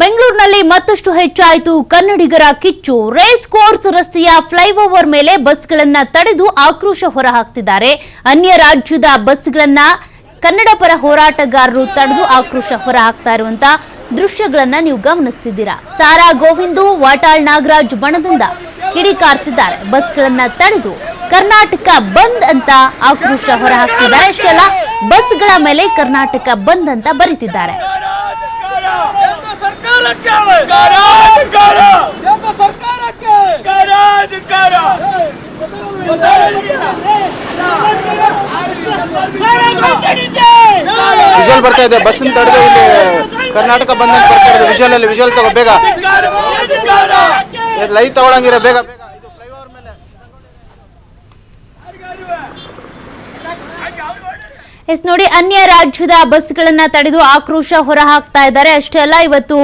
ಬೆಂಗಳೂರಿನಲ್ಲಿ ಮತ್ತಷ್ಟು ಹೆಚ್ಚಾಯಿತು ಕನ್ನಡಿಗರ ಕಿಚ್ಚು. ರೇಸ್ ಕೋರ್ಸ್ ರಸ್ತೆಯ ಫ್ಲೈಓವರ್ ಮೇಲೆ ಬಸ್ಗಳನ್ನ ತಡೆದು ಆಕ್ರೋಶ ಹೊರಹಾಕ್ತಿದ್ದಾರೆ. ಅನ್ಯ ರಾಜ್ಯದ ಬಸ್ಗಳನ್ನ ಕನ್ನಡ ಪರ ಹೋರಾಟಗಾರರು ತಡೆದು ಆಕ್ರೋಶ ಹೊರಹಾಕ್ತಾ ಇರುವಂತ ದೃಶ್ಯಗಳನ್ನ ನೀವು ಗಮನಿಸ್ತಿದ್ದೀರಾ. ಸಾರಾ ಗೋವಿಂದು, ವಾಟಾಳ್ ನಾಗರಾಜ್ ಬಣದಿಂದ ಕಿಡಿಕಾರ್ತಿದ್ದಾರೆ. ಬಸ್ಗಳನ್ನ ತಡೆದು ಕರ್ನಾಟಕ ಬಂದ್ ಅಂತ ಆಕ್ರೋಶ ಹೊರಹಾಕ್ತಿದ್ದಾರೆ. ಅಷ್ಟೆಲ್ಲ ಬಸ್ಗಳ ಮೇಲೆ ಕರ್ನಾಟಕ ಬಂದ್ ಅಂತ ಬರೀತಿದ್ದಾರೆ. ವಿಜುವಲ್ ಬರ್ತಾ ಇದೆ, ಬಸ್ ತಡೆದು ಇಲ್ಲಿ ಕರ್ನಾಟಕ ಬಂದ್ ಅಂತ ಬರ್ತಾ ಇದೆ. ವಿಜುವಲ್ ಅಲ್ಲಿ ವಿಜುವಲ್ ತಗೋ, ಬೇಗ ಲೈವ್ ತಗೊಳಂಗಿರ, ಬೇಗ ಎಸ್ ನೋಡಿ, ಅನ್ಯ ರಾಜ್ಯದ ಬಸ್ಗಳನ್ನ ತಡೆದು ಆಕ್ರೋಶ ಹೊರಹಾಕ್ತಾ ಇದ್ದಾರೆ. ಅಷ್ಟೇ ಅಲ್ಲ, ಇವತ್ತು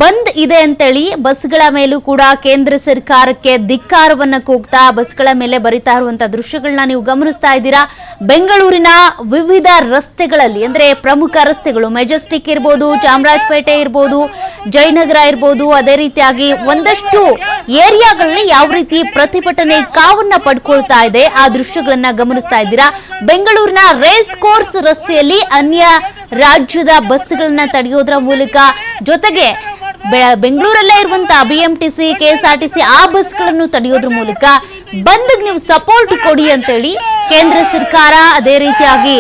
ಬಂದ್ ಇದೆ ಅಂತೇಳಿ ಬಸ್ಗಳ ಮೇಲೂ ಕೂಡ ಕೇಂದ್ರ ಸರ್ಕಾರಕ್ಕೆ ಧಿಕ್ಕಾರವನ್ನ ಕೂಗ್ತಾ ಬಸ್ಗಳ ಮೇಲೆ ಬರಿತಾ ಇರುವಂತಹ ದೃಶ್ಯಗಳನ್ನ ನೀವು ಗಮನಿಸ್ತಾ ಇದ್ದೀರಾ. ಬೆಂಗಳೂರಿನ ವಿವಿಧ ರಸ್ತೆಗಳಲ್ಲಿ, ಅಂದ್ರೆ ಪ್ರಮುಖ ರಸ್ತೆಗಳು, ಮೆಜೆಸ್ಟಿಕ್ ಇರ್ಬೋದು, ಚಾಮರಾಜಪೇಟೆ ಇರ್ಬೋದು, ಜಯನಗರ ಇರ್ಬೋದು, ಅದೇ ರೀತಿಯಾಗಿ ಒಂದಷ್ಟು ಏರಿಯಾಗಳಲ್ಲಿ ಯಾವ ರೀತಿ ಪ್ರತಿಭಟನೆ ಕಾವನ್ನ ಪಡ್ಕೊಳ್ತಾ ಇದೆ ಆ ದೃಶ್ಯಗಳನ್ನ ಗಮನಿಸ್ತಾ ಇದ್ದೀರಾ. ಬೆಂಗಳೂರಿನ ರೇಸ್ ಕೋರ್ಸ್ ರಸ್ತೆಯಲ್ಲಿ ಅನ್ಯ ರಾಜ್ಯದ ಬಸ್ಗಳನ್ನ ತಡೆಯೋದ್ರ ಮೂಲಕ, ಜೊತೆಗೆ ಬೆಂಗಳೂರಲ್ಲೇ ಇರುವಂತಹ ಬಿಎಂಟಿಸಿ, ಕೆಎಸ್ಆರ್ಟಿಸಿ ಆ ಬಸ್ಗಳನ್ನು ತಡೆಯೋದ್ರ ಮೂಲಕ ಬಂದ್ಗೆ ನೀವು ಸಪೋರ್ಟ್ ಕೊಡಿ ಅಂತೇಳಿ ಕೇಂದ್ರ ಸರ್ಕಾರ ಅದೇ ರೀತಿಯಾಗಿ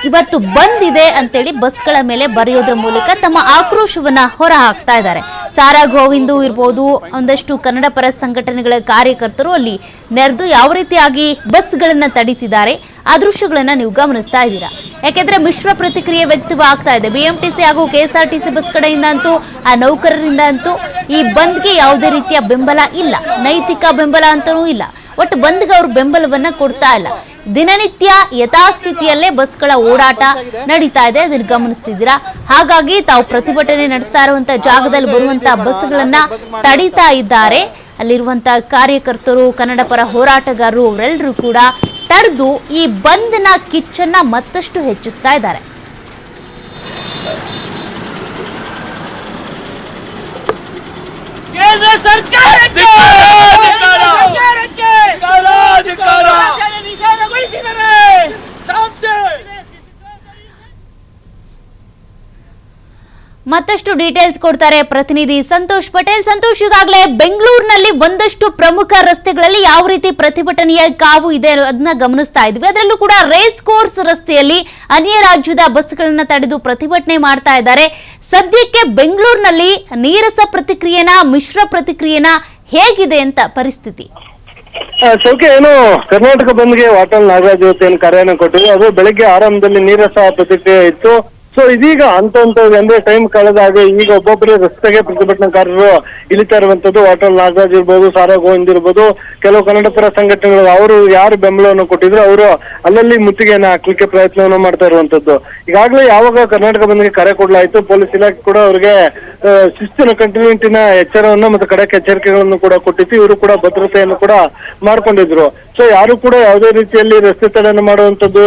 ಇವತ್ತು ಬಂದಿದೆ ಅಂತೇಳಿ ಬಸ್ಗಳ ಮೇಲೆ ಬರೆಯೋದ್ರ ಮೂಲಕ ತಮ್ಮ ಆಕ್ರೋಶವನ್ನ ಹೊರ ಹಾಕ್ತಾ ಇದ್ದಾರೆ. ಸಾರಾ ಗೋವಿಂದು ಇರ್ಬೋದು, ಒಂದಷ್ಟು ಕನ್ನಡ ಪರ ಸಂಘಟನೆಗಳ ಕಾರ್ಯಕರ್ತರು ಅಲ್ಲಿ ನೆರೆದು ಯಾವ ರೀತಿಯಾಗಿ ಬಸ್ಗಳನ್ನ ತಡೀತಿದ್ದಾರೆ ಆ ದೃಶ್ಯಗಳನ್ನ ನೀವು ಗಮನಿಸ್ತಾ ಇದ್ದೀರಾ. ಯಾಕೆಂದ್ರೆ ಮಿಶ್ರ ಪ್ರತಿಕ್ರಿಯೆ ವ್ಯಕ್ತವಾಗ್ತಾ ಇದೆ. ಬಿಎಂಟಿಸಿ ಹಾಗೂ ಕೆಎಸ್ಆರ್ಟಿಸಿ ಬಸ್ ಕಡೆಯಿಂದ ಅಂತೂ, ಆ ನೌಕರರಿಂದ ಅಂತೂ ಈ ಬಂದ್ಗೆ ಯಾವುದೇ ರೀತಿಯ ಬೆಂಬಲ ಇಲ್ಲ, ನೈತಿಕ ಬೆಂಬಲ ಅಂತನೂ ಇಲ್ಲ. ಒಟ್ಟು ಬಂದ್ಗೆ ಅವರು ಬೆಂಬಲವನ್ನ ಕೊಡ್ತಾ ಇಲ್ಲ. ದಿನನಿತ್ಯ ಯಥಾಸ್ಥಿತಿಯಲ್ಲೇ ಬಸ್ಗಳ ಓಡಾಟ ನಡೀತಾ ಇದೆ, ಅದನ್ನು ಗಮನಿಸ್ತಿದ್ದೀರಾ. ಹಾಗಾಗಿ ತಾವು ಪ್ರತಿಭಟನೆ ನಡೆಸ್ತಾ ಇರುವಂತಹ ಜಾಗದಲ್ಲಿ ಬರುವಂತಹ ಬಸ್ಗಳನ್ನ ತಡೀತಾ ಇದ್ದಾರೆ. ಅಲ್ಲಿರುವಂತಹ ಕಾರ್ಯಕರ್ತರು, ಕನ್ನಡ ಪರ ಹೋರಾಟಗಾರರು ಅವರೆಲ್ಲರೂ ಕೂಡ ತಡೆದು ಈ ಬಂದ್ನ ಕಿಚ್ಚನ್ನ ಮತ್ತಷ್ಟು ಹೆಚ್ಚಿಸ್ತಾ ಇದ್ದಾರೆ. ಮತ್ತಷ್ಟು ಡೀಟೇಲ್ಸ್ ಕೊಡ್ತಾರೆ ಪ್ರತಿನಿಧಿ ಸಂತೋಷ್ ಪಟೇಲ್. ಸಂತೋಷ್, ಈಗಾಗಲೇ ಬೆಂಗಳೂರಿನಲ್ಲಿ ಒಂದಷ್ಟು ಪ್ರಮುಖ ರಸ್ತೆಗಳಲ್ಲಿ ಯಾವ ರೀತಿ ಪ್ರತಿಭಟನೆಯ ಕಾವು ಇದೆ ಅದನ್ನ ಗಮನಿಸ್ತಾ ಇದ್ವಿ. ಅದರಲ್ಲೂ ಕೂಡ ರೇಸ್ ಕೋರ್ಸ್ ರಸ್ತೆಯಲ್ಲಿ ಅನ್ಯ ರಾಜ್ಯದ ಬಸ್ಗಳನ್ನ ತಡೆದು ಪ್ರತಿಭಟನೆ ಮಾಡ್ತಾ ಇದ್ದಾರೆ. ಸದ್ಯಕ್ಕೆ ಬೆಂಗಳೂರಿನಲ್ಲಿ ನೀರಸ ಪ್ರತಿಕ್ರಿಯೆನ, ಮಿಶ್ರ ಪ್ರತಿಕ್ರಿಯೆನ ಹೇಗಿದೆ ಅಂತ ಪರಿಸ್ಥಿತಿ? ಚೌಕೆ ಏನು ಕರ್ನಾಟಕ ಬಂದ್ಗೆ ವಾಟಾಳ್ ನಾಗರಾಜ್ ಏನು ಕರೆಯನ್ನು ಕೊಟ್ಟಿದ್ರು. ಅದು ಬೆಳಗ್ಗೆ ಆರಂಭದಲ್ಲಿ ನೀರಸ ಪ್ರತಿಕ್ರಿಯೆ ಇತ್ತು. ಸೊ ಇದೀಗ ಅಂತ ಅಂದ್ರೆ ಟೈಮ್ ಕಳೆದಾಗ ಈಗ ಒಬ್ಬೊಬ್ಬರೇ ರಸ್ತೆಗೆ ಪ್ರತಿಭಟನಾಕಾರರು ಇಳಿತಾ ಇರುವಂತದ್ದು. ವಾಟಾಳ್ ನಾಗರಾಜ್ ಇರ್ಬೋದು, ಸಾರಾ ಗೋವಿಂದ್ ಇರ್ಬೋದು, ಕೆಲವು ಕನ್ನಡ ಪರ ಸಂಘಟನೆಗಳು ಅವರು ಯಾರು ಬೆಂಬಲವನ್ನು ಕೊಟ್ಟಿದ್ರು ಅವರು ಅಲ್ಲಲ್ಲಿ ಮುತ್ತಿಗೆಯನ್ನು ಹಾಕ್ಲಿಕ್ಕೆ ಪ್ರಯತ್ನವನ್ನು ಮಾಡ್ತಾ ಇರುವಂತದ್ದು. ಈಗಾಗಲೇ ಯಾವಾಗ ಕರ್ನಾಟಕ ಬಂದ್ಗೆ ಕರೆ ಕೊಡ್ಲಾಯ್ತು, ಪೊಲೀಸ್ ಇಲಾಖೆ ಕೂಡ ಅವರಿಗೆ ಶಿಸ್ತಿನ ಕಂಟಿನ್ಯೂಟಿನ ಎಚ್ಚರವನ್ನು ಮತ್ತು ಖಡಕ್ ಎಚ್ಚರಿಕೆಗಳನ್ನು ಕೂಡ ಕೊಟ್ಟಿತ್ತು. ಇವರು ಕೂಡ ಭದ್ರತೆಯನ್ನು ಕೂಡ ಮಾಡ್ಕೊಂಡಿದ್ರು. ಸೊ ಯಾರು ಕೂಡ ಯಾವುದೇ ರೀತಿಯಲ್ಲಿ ರಸ್ತೆ ತಡೆಯನ್ನು ಮಾಡುವಂತದ್ದು,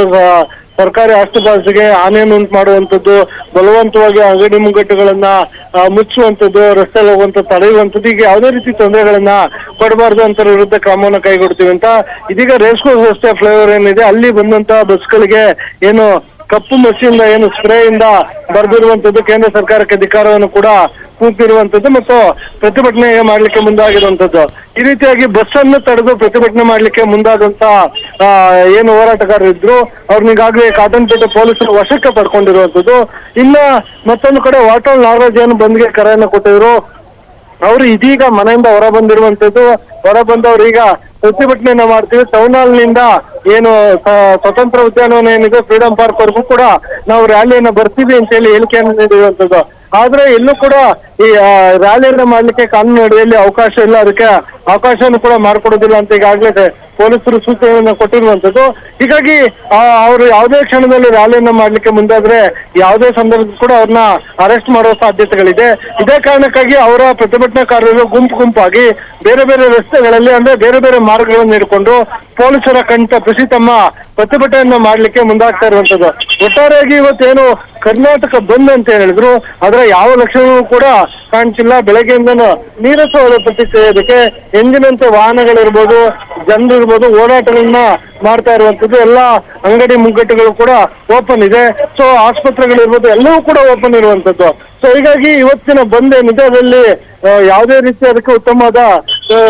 ಸರ್ಕಾರಿ ಆಸ್ತಿಪಾಸ್ತಿಗೆ ಹಾನಿಯನ್ನು ಉಂಟು ಮಾಡುವಂಥದ್ದು, ಬಲವಂತವಾಗಿ ಅಂಗಡಿ ಮುಂಗಟ್ಟುಗಳನ್ನ ಮುಚ್ಚುವಂಥದ್ದು, ರಸ್ತೆಯಲ್ಲಿ ಹೋಗುವಂತ ತಡೆಯುವಂಥದ್ದು, ಈಗ ಯಾವುದೇ ರೀತಿ ತೊಂದರೆಗಳನ್ನ ಕೊಡಬಾರ್ದು ಅಂತ ವಿರುದ್ಧ ಕ್ರಮವನ್ನು ಕೈಗೊಡ್ತೀವಿ ಅಂತ ಇದೀಗ ರೇಸ್ ಕೋರ್ಸ್ ರಸ್ತೆ ಫ್ಲೈಓವರ್ ಏನಿದೆ ಅಲ್ಲಿ ಬಂದಂತ ಬಸ್ಗಳಿಗೆ ಏನು ಕಪ್ಪು ಮಸಿಯಿಂದ ಏನು ಸ್ಪ್ರೇ ಇಂದ ಬರೆದಿರುವಂತದ್ದು, ಕೇಂದ್ರ ಸರ್ಕಾರಕ್ಕೆ ಧಿಕ್ಕಾರವನ್ನು ಕೂಡ ಕೂತಿರುವಂತದ್ದು ಮತ್ತು ಪ್ರತಿಭಟನೆ ಮಾಡ್ಲಿಕ್ಕೆ ಮುಂದಾಗಿರುವಂತದ್ದು. ಈ ರೀತಿಯಾಗಿ ಬಸ್ ಅನ್ನು ತಡೆದು ಪ್ರತಿಭಟನೆ ಮಾಡ್ಲಿಕ್ಕೆ ಮುಂದಾದಂತ ಏನು ಹೋರಾಟಗಾರರು ಇದ್ರು ಅವ್ರನ್ನ ಈಗಾಗಲೇ ಕಾಟನ್ಪೇಟೆ ಪೊಲೀಸರು ವಶಕ್ಕೆ ಪಡ್ಕೊಂಡಿರುವಂತದ್ದು. ಇನ್ನ ಮತ್ತೊಂದು ಕಡೆ ವಾಟಾಳ್ ನಾಗರಾಜ್ ಏನು ಬಂದ್ಗೆ ಕರೆಯನ್ನು ಕೊಟ್ಟಿದ್ರು, ಅವರು ಇದೀಗ ಮನೆಯಿಂದ ಹೊರ ಬಂದಿರುವಂತದ್ದು. ಹೊರ ಬಂದವ್ರು ಈಗ ಪ್ರತಿಭಟನೆಯನ್ನ ಮಾಡ್ತೀವಿ, ಟೌನ್ ಹಾಲ್ ನಿಂದ ಏನು ಸ್ವತಂತ್ರ ಉದ್ಯಾನವನ ಏನಿದೆ ಫ್ರೀಡಂ ಪಾರ್ಕ್ ವರೆಗೂ ಕೂಡ ನಾವು ರ್ಯಾಲಿಯನ್ನ ಬರ್ತೀವಿ ಅಂತ ಹೇಳಿ ಹೇಳಿಕೆಯನ್ನು ನೀಡಿರುವಂತದ್ದು. ಆದ್ರೆ ಎಲ್ಲೂ ಕೂಡ ಈ ರ್ಯಾಲಿಯನ್ನ ಮಾಡ್ಲಿಕ್ಕೆ ಕಾನೂನು ಅಡಿಯಲ್ಲಿ ಅವಕಾಶ ಇಲ್ಲ, ಅದಕ್ಕೆ ಅವಕಾಶವನ್ನು ಕೂಡ ಮಾಡ್ಕೊಡೋದಿಲ್ಲ ಅಂತ ಈಗಾಗಲೇ ಪೊಲೀಸರು ಸೂಚನೆಯನ್ನ ಕೊಟ್ಟಿರುವಂತದ್ದು. ಹೀಗಾಗಿ ಅವರು ಯಾವುದೇ ಕ್ಷಣದಲ್ಲಿ ರ್ಯಾಲಿಯನ್ನ ಮಾಡ್ಲಿಕ್ಕೆ ಮುಂದಾದ್ರೆ ಯಾವುದೇ ಸಂದರ್ಭದಲ್ಲಿ ಕೂಡ ಅವ್ರನ್ನ ಅರೆಸ್ಟ್ ಮಾಡುವ ಸಾಧ್ಯತೆಗಳಿದೆ. ಇದೇ ಕಾರಣಕ್ಕಾಗಿ ಅವರ ಪ್ರತಿಭಟನಾಕಾರರು ಗುಂಪಾಗಿ ಬೇರೆ ಬೇರೆ ರಸ್ತೆಗಳಲ್ಲಿ ಅಂದ್ರೆ ಬೇರೆ ಬೇರೆ ಮಾರ್ಗಗಳನ್ನು ಹಿಡ್ಕೊಂಡು ಪೊಲೀಸರ ಕಣ್ತಪ್ಪಿಸಿ ತಮ್ಮ ಪ್ರತಿಭಟನೆಯನ್ನ ಮಾಡ್ಲಿಕ್ಕೆ ಮುಂದಾಗ್ತಾ ಇರುವಂತದ್ದು. ಒಟ್ಟಾರೆಯಾಗಿ ಇವತ್ತೇನು ಕರ್ನಾಟಕ ಬಂದ್ ಅಂತ ಹೇಳಿದ್ರು ಅದರ ಯಾವ ಲಕ್ಷಣವೂ ಕೂಡ ಕಾಣಿಸಿಲ್ಲ. ಬೆಳಗ್ಗೆಯಿಂದನೂ ನೀರಸವಾದ ಪ್ರತಿಕ್ರಿಯೆ ಇದಕ್ಕೆ. ಎಂದಿನಂತೆ ವಾಹನಗಳಿರ್ಬೋದು, ಜನರಿರ್ಬೋದು ಓಡಾಟಗಳನ್ನ ಮಾಡ್ತಾ ಇರುವಂತದ್ದು. ಎಲ್ಲಾ ಅಂಗಡಿ ಮುಗ್ಗಟ್ಟುಗಳು ಕೂಡ ಓಪನ್ ಇದೆ. ಸೊ ಆಸ್ಪತ್ರೆಗಳಿರ್ಬೋದು ಎಲ್ಲವೂ ಕೂಡ ಓಪನ್ ಇರುವಂತದ್ದು. ಸೊ ಹೀಗಾಗಿ ಇವತ್ತಿನ ಬಂದ್ ಏನಿದೆ ಅದರಲ್ಲಿ ಯಾವುದೇ ರೀತಿ ಅದಕ್ಕೆ ಉತ್ತಮವಾದ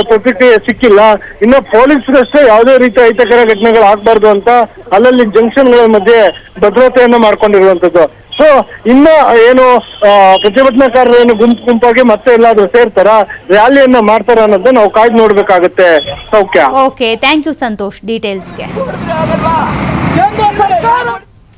ಪ್ರತಿಕ್ರಿಯೆ ಸಿಕ್ಕಿಲ್ಲ. ಇನ್ನು ಪೊಲೀಸರಷ್ಟೇ ಯಾವುದೇ ರೀತಿ ಅಹಿತಕರ ಘಟನೆಗಳು ಆಗ್ಬಾರ್ದು ಅಂತ ಅಲ್ಲಲ್ಲಿ ಜಂಕ್ಷನ್ಗಳ ಮಧ್ಯೆ ಭದ್ರತೆಯನ್ನ ಮಾಡ್ಕೊಂಡಿರುವಂತದ್ದು. ಸೊ ಇನ್ನ ಏನು ಪ್ರತಿಭಟನಾಕಾರರು ಏನು ಗುಂಪಾಗಿ ಮತ್ತೆ ಎಲ್ಲಾದ್ರೂ ಸೇರ್ತಾರ, ರ್ಯಾಲಿಯನ್ನ ಮಾಡ್ತಾರ ಅನ್ನೋದನ್ನ ನಾವು ಕಾಯ್ದು ನೋಡ್ಬೇಕಾಗತ್ತೆ. ಸೌಖ್ಯ. Okay, thank you Santosh ಡೀಟೇಲ್ಸ್ಗೆ.